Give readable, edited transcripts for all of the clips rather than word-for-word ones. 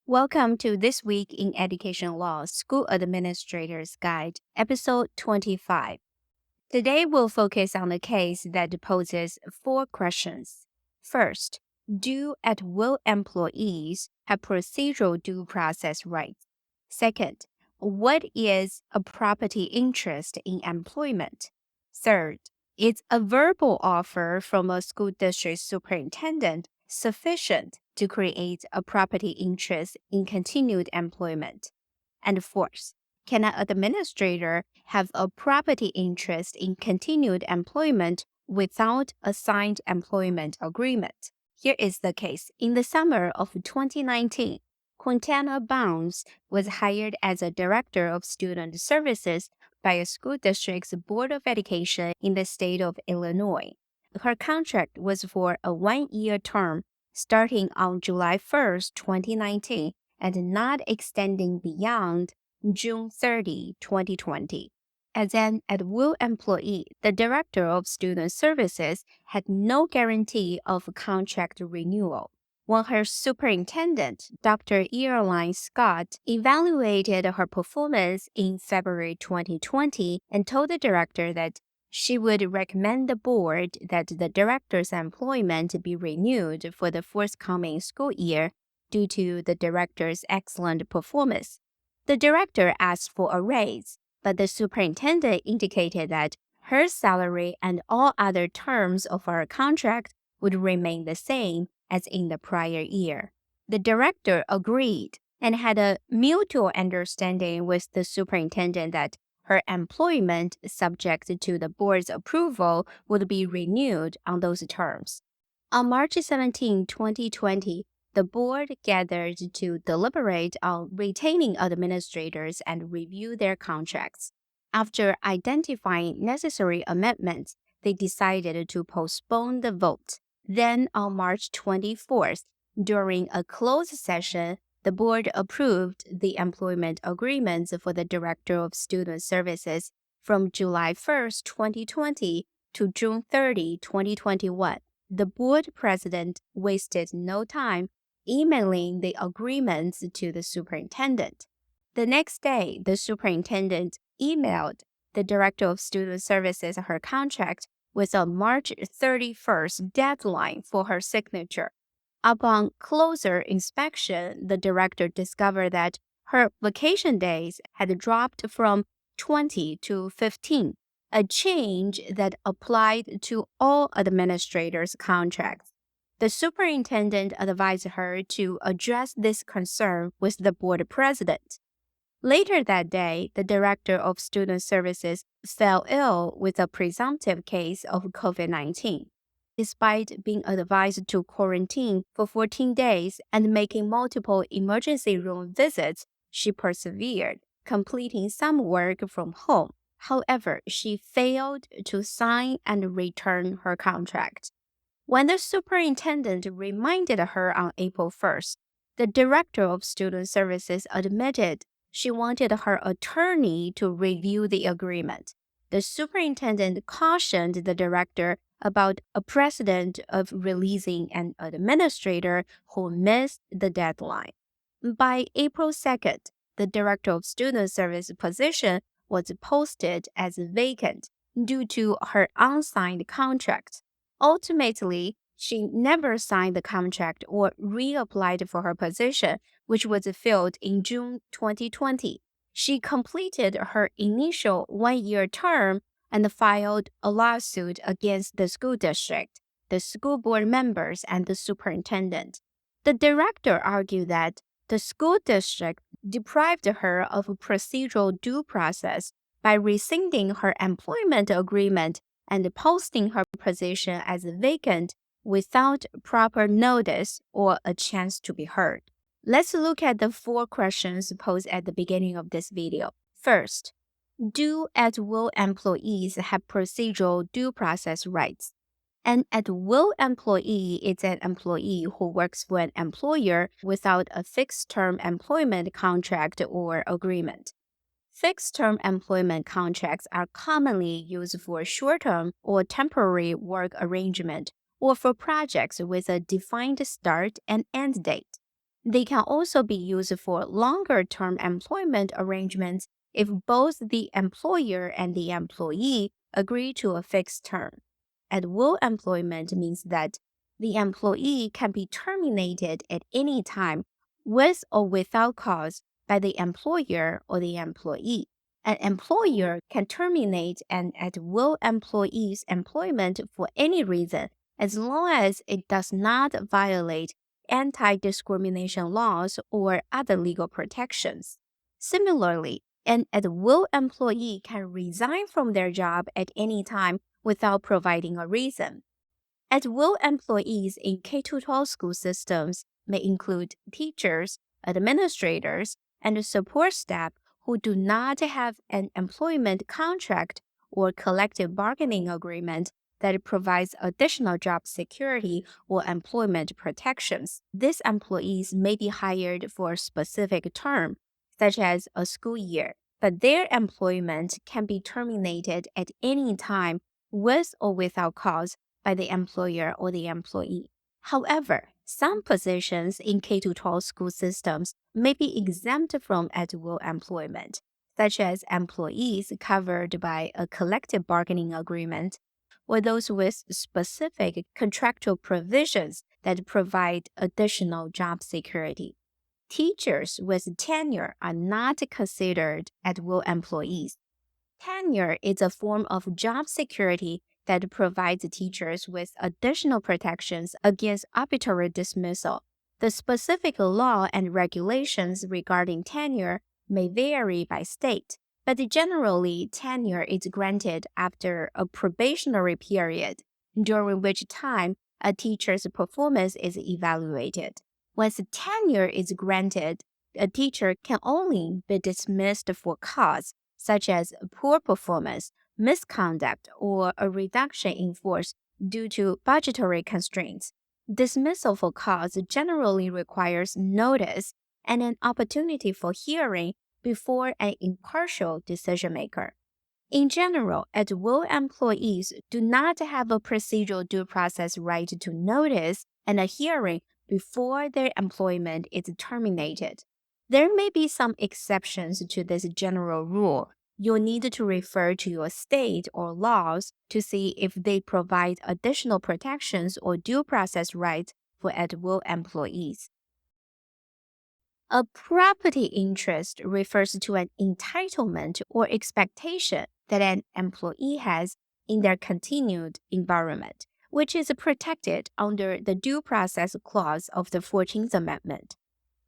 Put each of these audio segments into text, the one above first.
Welcome to This Week in Education Law School Administrator's Guide, Episode 25. Today we'll focus on a case that poses four questions. First, do at-will employees have procedural due process rights? Second, what is a property interest in employment? Third, is a verbal offer from a school district superintendent sufficient to create a property interest in continued employment? And fourth, can an administrator have a property interest in continued employment without a signed employment agreement? Here is the case. In the summer of 2019, Quintana Bounds was hired as a director of student services by a school district's Board of Education in the state of Illinois. Her contract was for a one-year term starting on July 1st, 2019, and not extending beyond June 30, 2020. As an at-will employee, the Director of Student Services had no guarantee of contract renewal. When her superintendent, Dr. Earline Scott, evaluated her performance in February 2020 and told the director that she would recommend the board that the director's employment be renewed for the forthcoming school year due to the director's excellent performance. The director asked for a raise, but the superintendent indicated that her salary and all other terms of her contract would remain the same as in the prior year. The director agreed and had a mutual understanding with the superintendent that her employment, subject to the board's approval, would be renewed on those terms. On March 17, 2020, the board gathered to deliberate on retaining administrators and review their contracts. After identifying necessary amendments, they decided to postpone the vote. Then, on March 24th, during a closed session, the board approved the employment agreements for the Director of Student Services from July 1st, 2020 to June 30, 2021. The board president wasted no time emailing the agreements to the superintendent. The next day, the superintendent emailed the Director of Student Services her contract with a March 31st deadline for her signature. Upon closer inspection, the director discovered that her vacation days had dropped from 20 to 15, a change that applied to all administrators' contracts. The superintendent advised her to address this concern with the board president. Later that day, the director of student services fell ill with a presumptive case of COVID-19. Despite being advised to quarantine for 14 days and making multiple emergency room visits, she persevered, completing some work from home. However, she failed to sign and return her contract. When the superintendent reminded her on April 1st, the director of student services admitted she wanted her attorney to review the agreement. The superintendent cautioned the director about a precedent of releasing an administrator who missed the deadline. By April 2nd, the director of student service position was posted as vacant due to her unsigned contract. Ultimately, she never signed the contract or reapplied for her position, which was filled in June 2020. She completed her initial one-year term and filed a lawsuit against the school district, the school board members, and the superintendent. The director argued that the school district deprived her of procedural due process by rescinding her employment agreement and posting her position as vacant without proper notice or a chance to be heard. Let's look at the four questions posed at the beginning of this video. First, do at-will employees have procedural due process rights? An at-will employee is an employee who works for an employer without a fixed-term employment contract or agreement. Fixed-term employment contracts are commonly used for short-term or temporary work arrangement or for projects with a defined start and end date. They can also be used for longer-term employment arrangements if both the employer and the employee agree to a fixed term. At-will employment means that the employee can be terminated at any time with or without cause by the employer or the employee. An employer can terminate an at-will employee's employment for any reason as long as it does not violate anti-discrimination laws or other legal protections. Similarly, an at-will employee can resign from their job at any time without providing a reason. At-will employees in K-12 school systems may include teachers, administrators, and support staff who do not have an employment contract or collective bargaining agreement that provides additional job security or employment protections. These employees may be hired for a specific term, such as a school year, but their employment can be terminated at any time with or without cause by the employer or the employee. However, some positions in K-12 school systems may be exempt from at-will employment, such as employees covered by a collective bargaining agreement or those with specific contractual provisions that provide additional job security. Teachers with tenure are not considered at-will employees. Tenure is a form of job security that provides teachers with additional protections against arbitrary dismissal. The specific law and regulations regarding tenure may vary by state, but generally, tenure is granted after a probationary period, during which time a teacher's performance is evaluated. Once tenure is granted, a teacher can only be dismissed for cause such as poor performance, misconduct, or a reduction in force due to budgetary constraints. Dismissal for cause generally requires notice and an opportunity for hearing before an impartial decision maker. In general, at-will employees do not have a procedural due process right to notice and a hearing before their employment is terminated. There may be some exceptions to this general rule. You'll need to refer to your state or laws to see if they provide additional protections or due process rights for at-will employees. A property interest refers to an entitlement or expectation that an employee has in their continued environment, which is protected under the Due Process Clause of the 14th Amendment.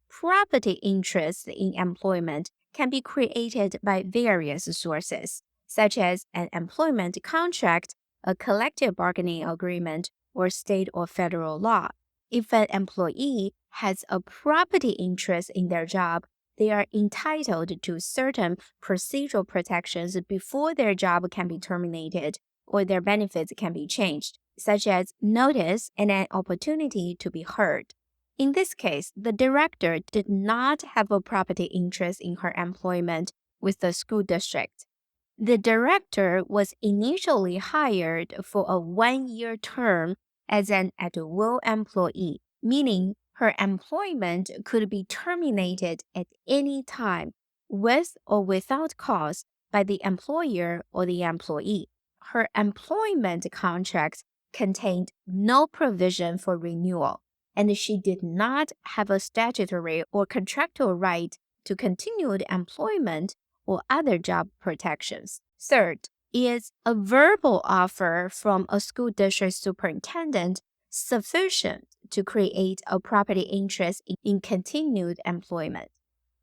Property interests in employment can be created by various sources, such as an employment contract, a collective bargaining agreement, or state or federal law. If an employee has a property interest in their job, they are entitled to certain procedural protections before their job can be terminated or their benefits can be changed, such as notice and an opportunity to be heard. In this case, the director did not have a property interest in her employment with the school district. The director was initially hired for a one-year term as an at-will employee, meaning her employment could be terminated at any time, with or without cause, by the employer or the employee. Her employment contract contained no provision for renewal, and she did not have a statutory or contractual right to continued employment or other job protections. Third, is a verbal offer from a school district superintendent sufficient to create a property interest in continued employment?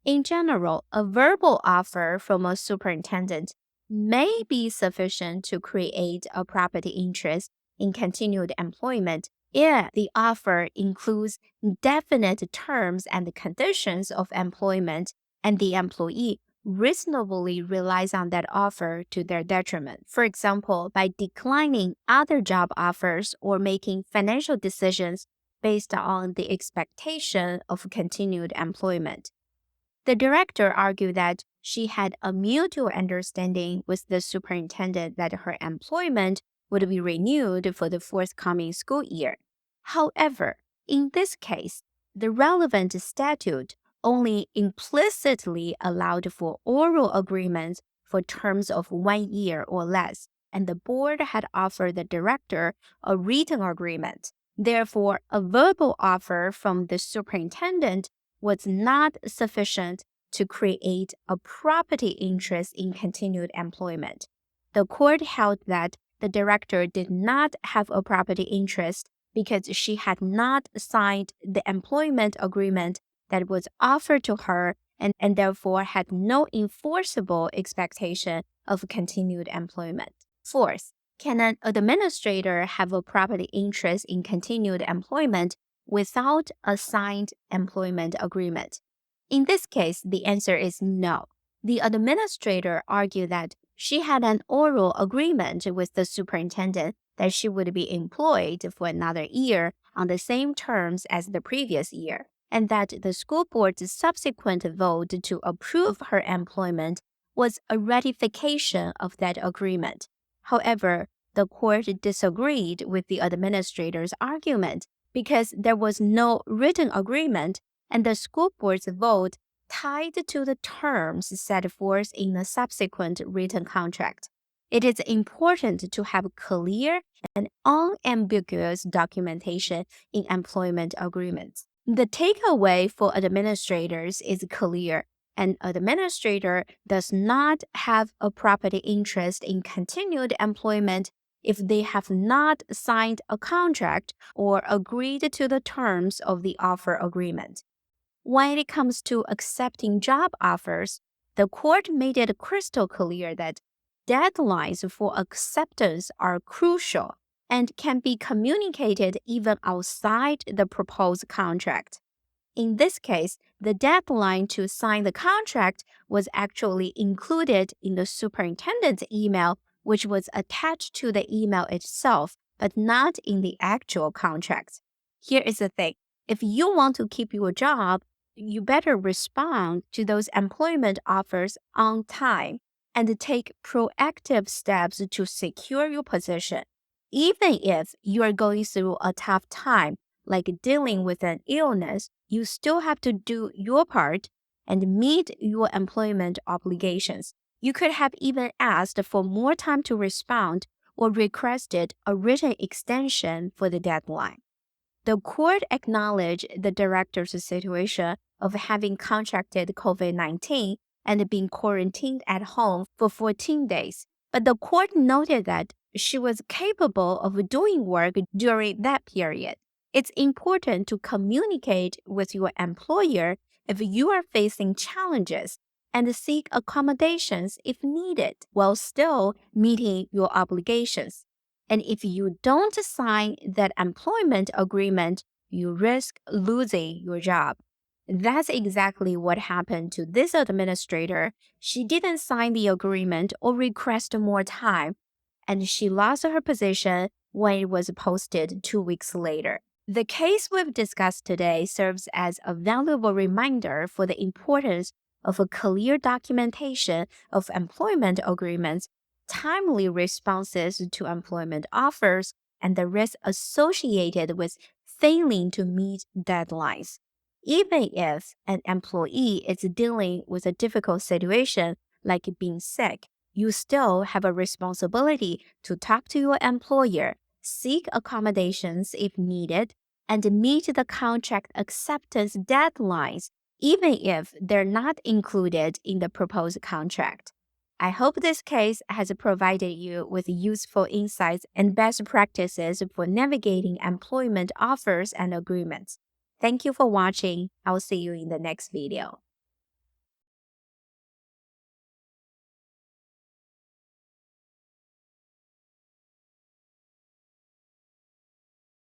In general, a verbal offer from a superintendent may be sufficient to create a property interest in continued employment if the offer includes definite terms and conditions of employment and the employee reasonably relies on that offer to their detriment. For example, by declining other job offers or making financial decisions based on the expectation of continued employment. The director argued that she had a mutual understanding with the superintendent that her employment would be renewed for the forthcoming school year. However, in this case, the relevant statute only implicitly allowed for oral agreements for terms of 1 year or less, and the board had offered the director a written agreement. Therefore, a verbal offer from the superintendent was not sufficient to create a property interest in continued employment. The court held that the director did not have a property interest because she had not signed the employment agreement that was offered to her and therefore had no enforceable expectation of continued employment. Fourth, can an administrator have a property interest in continued employment without a signed employment agreement? In this case, the answer is no. The administrator argued that she had an oral agreement with the superintendent that she would be employed for another year on the same terms as the previous year, and that the school board's subsequent vote to approve her employment was a ratification of that agreement. However, the court disagreed with the administrator's argument because there was no written agreement and the school board's vote tied to the terms set forth in the subsequent written contract. It is important to have clear and unambiguous documentation in employment agreements. The takeaway for administrators is clear. An administrator does not have a property interest in continued employment if they have not signed a contract or agreed to the terms of the offer agreement. When it comes to accepting job offers, the court made it crystal clear that deadlines for acceptance are crucial and can be communicated even outside the proposed contract. In this case, the deadline to sign the contract was actually included in the superintendent's email, which was attached to the email itself, but not in the actual contract. Here is the thing. If you want to keep your job, you better respond to those employment offers on time and take proactive steps to secure your position. Even if you are going through a tough time, like dealing with an illness, you still have to do your part and meet your employment obligations. You could have even asked for more time to respond or requested a written extension for the deadline. The court acknowledged the director's situation of having contracted COVID-19 and being quarantined at home for 14 days, but the court noted that she was capable of doing work during that period. It's important to communicate with your employer if you are facing challenges and seek accommodations if needed while still meeting your obligations. And if you don't sign that employment agreement, you risk losing your job. That's exactly what happened to this administrator. She didn't sign the agreement or request more time, and she lost her position when it was posted 2 weeks later. The case we've discussed today serves as a valuable reminder for the importance of a clear documentation of employment agreements, timely responses to employment offers, and the risk associated with failing to meet deadlines. Even if an employee is dealing with a difficult situation like being sick, you still have a responsibility to talk to your employer, seek accommodations if needed, and meet the contract acceptance deadlines, even if they're not included in the proposed contract. I hope this case has provided you with useful insights and best practices for navigating employment offers and agreements. Thank you for watching. I'll see you in the next video.